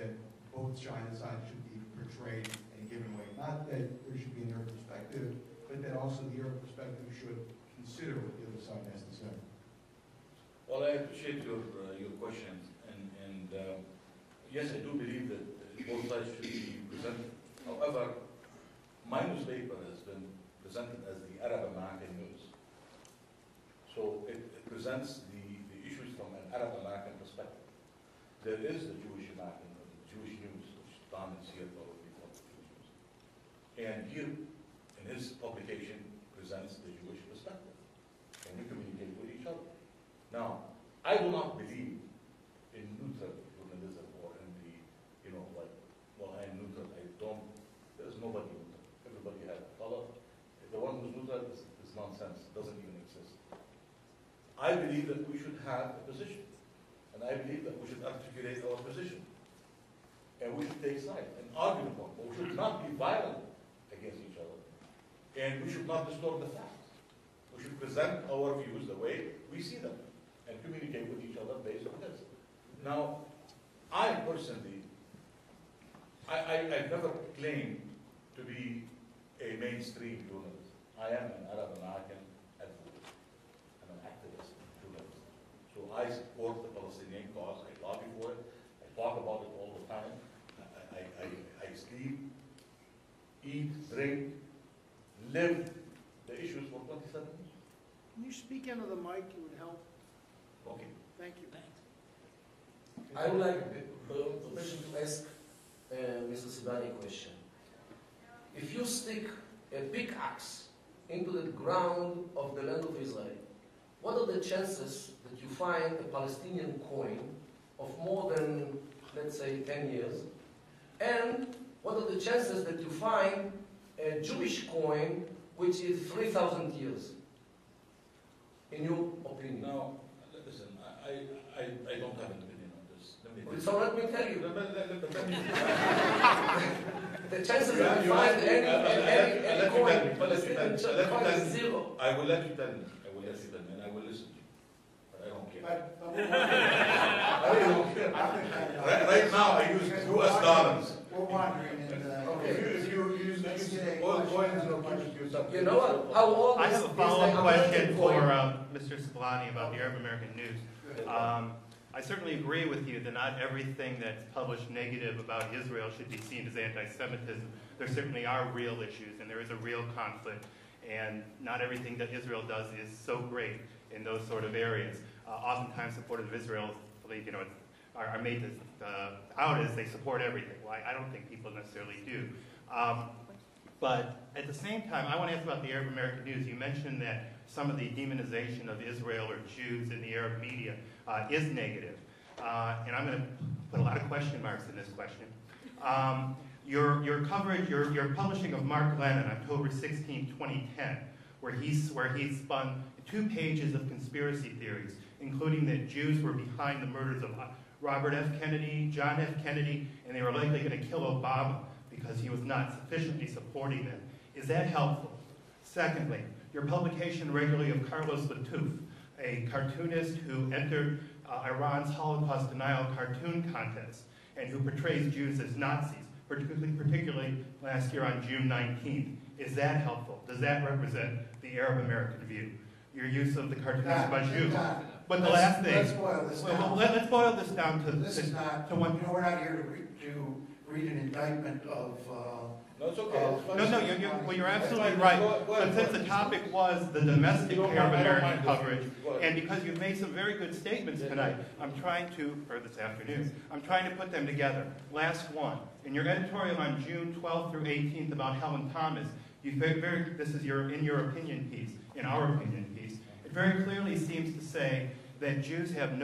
that both sides should be portrayed in a given way. Not that there should be an Arab perspective, but that also the Arab perspective should consider what the other side has to say. Well, I appreciate your question, and yes, I do believe that both sides should be presented. However, my newspaper has been presented as the Arab American news. So it presents the issues from an Arab American perspective. There is the Jewish American, the Jewish news, which Don is here probably for the Jewish news. And here, in his publication, presents the Jewish perspective. And we communicate with each other. Now, I do not believe in neutral journalism or in the, well, I am neutral. I don't, there's nobody neutral. Everybody has a color. The one who's neutral is nonsense, doesn't even exist. I believe that we should have a position. And I believe that we should articulate our position. And we should take sides and argue upon it. But we should not be violent against each other. And we should not distort the facts. We should present our views the way we see them and communicate with each other based on this. Now, I personally, I've never claimed to be a mainstream journalist. I am an Arab American advocate. I'm an activist journalist. So I support the Palestinian cause. I lobby for it. I talk about it all the time. I sleep, eat, drink, live the issues for 27 years. Can you speak into the mic? It would help. Okay. Thank you. I would like permission to ask Mr. Siblani a question. If you stick a pickaxe into the ground of the land of Israel, what are the chances that you find a Palestinian coin of more than, let's say, 10 years? And what are the chances that you find a Jewish coin which is 3,000 years, in your opinion? Now, listen, I don't have an opinion on this. So let me tell you. Let me the chances that you find any coin Palestinian coin is zero. I will let you tell me. I will let you tell me, and I will listen to you. But I don't care. I really don't care. Right now, I use U.S. dollars. We're wondering, if you use oil coins or something. You know what? How old I is have a follow-up question for coin? Mr. Siblani about the Arab American News. I certainly agree with you that not everything that's published negative about Israel should be seen as anti-Semitism. There certainly are real issues, and there is a real conflict, and not everything that Israel does is so great in those sort of areas. Oftentimes, supporters of Israel, are made out as they support everything. Well, I don't think people necessarily do. But at the same time, I want to ask about the Arab American News. You mentioned that some of the demonization of Israel or Jews in the Arab media is negative. And I'm going to put a lot of question marks in this question. Your coverage, your publishing of Mark Lennon, October 16, 2010, where he spun 2 pages of conspiracy theories, including that Jews were behind the murders of Robert F. Kennedy, John F. Kennedy, and they were likely going to kill Obama because he was not sufficiently supporting them. Is that helpful? Secondly, your publication regularly of Carlos Lattouf, a cartoonist who entered Iran's Holocaust denial cartoon contest and who portrays Jews as Nazis, particularly last year on June 19th. Is that helpful? Does that represent the Arab American view? Your use of the cartoonist about Jews. But the last thing, let's boil this down. Let's boil this down to this is not. We're not here to read an indictment of. No, it's okay. Well, you're absolutely right. But since the topic was the domestic Arab American coverage, and because you've made some very good statements tonight, this afternoon, I'm trying to put them together. Last one. In your editorial on June 12th through 18th about Helen Thomas, this is in your opinion piece, in our opinion piece, it very clearly seems to say that today's Jews have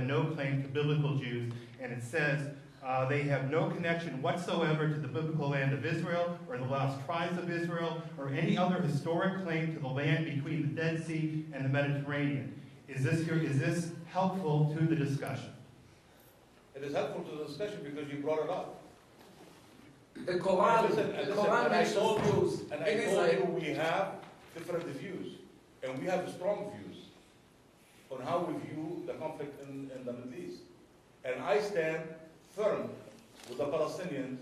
no claim to biblical Jews, and it says they have no connection whatsoever to the biblical land of Israel or the lost tribes of Israel or any other historic claim to the land between the Dead Sea and the Mediterranean. Is this helpful to the discussion? It is helpful to the discussion because you brought it up. The Quran I told you we have different views, and we have strong views on how we view the conflict in the Middle East. And I stand firm with the Palestinians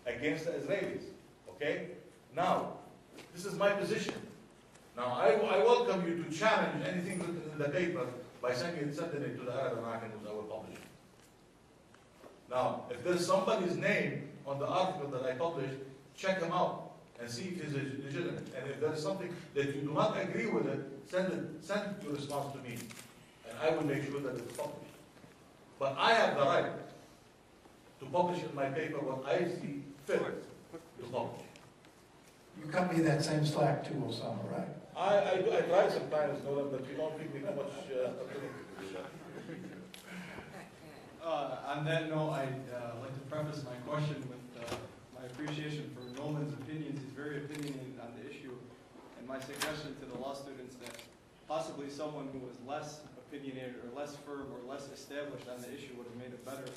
against the Israelis. Okay? Now, this is my position. Now, I welcome you to challenge anything written in the paper by sending it to the Arab American News. I will publish it. Now, if there's somebody's name on the article that I published, check him out and see if it's legitimate. And if there is something that you do not agree with it, send your response to me. And I will make sure that it's published. But I have the right to publish in my paper what I see fit to publish. You cut me that same slack too, Osama, right? I try sometimes, Nolan, but you don't give me too much opportunity to do that. On that note, I'd like to preface my question with my appreciation for Nolan's opinions. He's very opinionated on the issue. And my suggestion to the law students that possibly someone who was less opinionated or less firm or less established on the issue would have made a better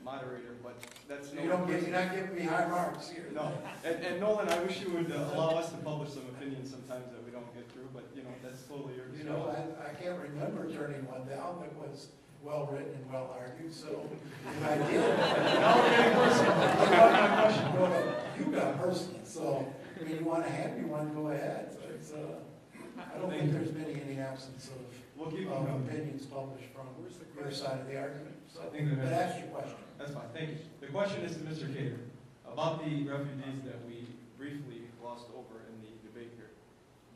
moderator, but that's You're not giving me high marks here. No. And Nolan, I wish you would allow us to publish some opinions sometimes that we don't get through, but that's totally your You discretion. know, I can't remember turning one down that was well written and well argued, so if I did, now we're getting personal. I thought my question go to you got personal, so I mean, you want to hand me one, go ahead. It's, I don't think there's been any absence of opinions published from your side of the argument. So, but ask your question. That's fine, thank you. The question is to Mr. Kedar about the refugees that we briefly glossed over in the debate here.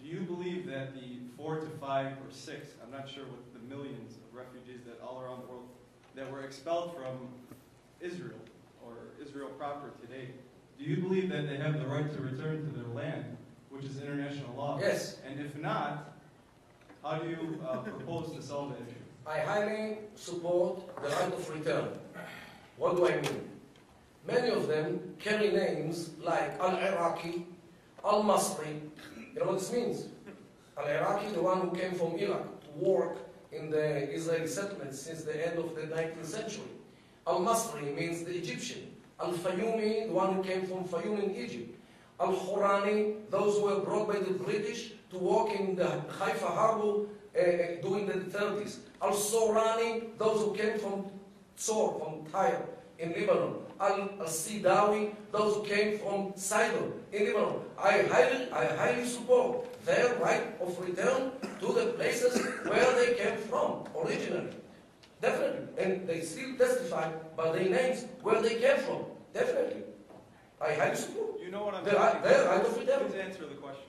Do you believe that the 4 to 5 or 6, I'm not sure what the millions of refugees that all around the world that were expelled from Israel or Israel proper today, do you believe that they have the right to return to their land, which is international law? Yes. And if not, how do you propose to solve that issue? I highly support the right of return. What do I mean? Many of them carry names like Al-Iraqi, Al-Masri. You know what this means? Al-Iraqi, the one who came from Iraq to work in the Israeli settlements since the end of the 19th century. Al-Masri means the Egyptian. Al-Fayumi, the one who came from Fayum in Egypt. Al-Khurani, those who were brought by the British to work in the Haifa harbor during the 30s. Al-Sorani, those who came from Tzor, from Tyre in Lebanon. Al-Sidawi, those who came from Sidon in Lebanon. I highly support their right of return to the places where they came from originally. Definitely. And they still testify by their names where they came from. Definitely. I highly support. You know what I'm their right of return. Please answer the question.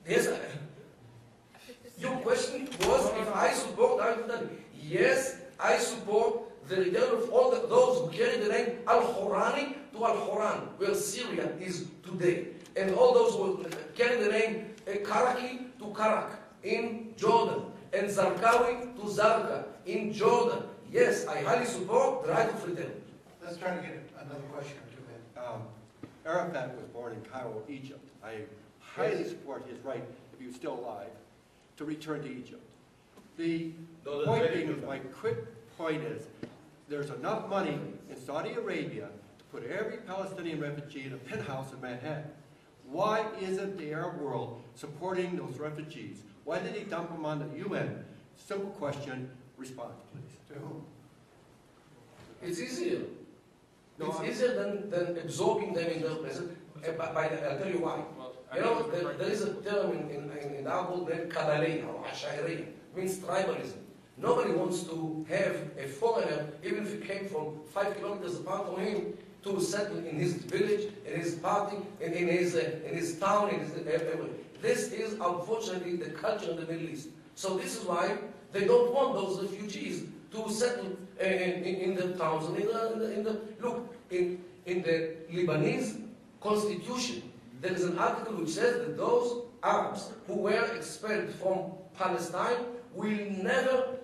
Yes. Your question was if I support the right of return. Yes, I support the return of all those who carry the name Al-Khurani to Al-Quran, where Syria is today. And all those who carry the name Karaki to Karak in Jordan. And Zarqawi to Zarqa in Jordan. Yes, I highly support the right of return. Let's try to get another question or two in. Arafat was born in Cairo, Egypt. I highly support his right, if he was still alive, to return to Egypt. The point being, my quick point is, there's enough money in Saudi Arabia to put every Palestinian refugee in a penthouse in Manhattan. Why isn't the Arab world supporting those refugees? Why did they dump them on the UN? Simple question, respond, please. To whom? It's easier. No, it's easier than absorbing them in their place. I'll tell you why. You know, there is a term in the Arab named Kabbaliyya or Ash'ariyya, means tribalism. Nobody wants to have a foreigner, even if he came from 5 kilometers apart from him, to settle in his village, in his party, in his town, in his everywhere. This is unfortunately the culture in the Middle East. So this is why they don't want those refugees to settle in the towns and look in the Lebanese constitution. There is an article which says that those Arabs who were expelled from Palestine will never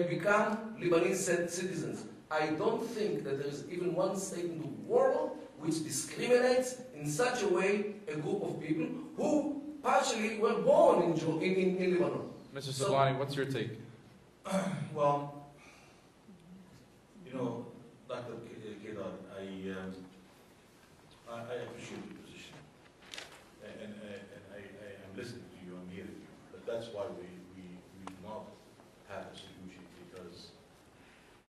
become Lebanese citizens. I don't think that there is even one state in the world which discriminates in such a way a group of people who partially were born in Lebanon. Mr. Siblani, what's your take? Well,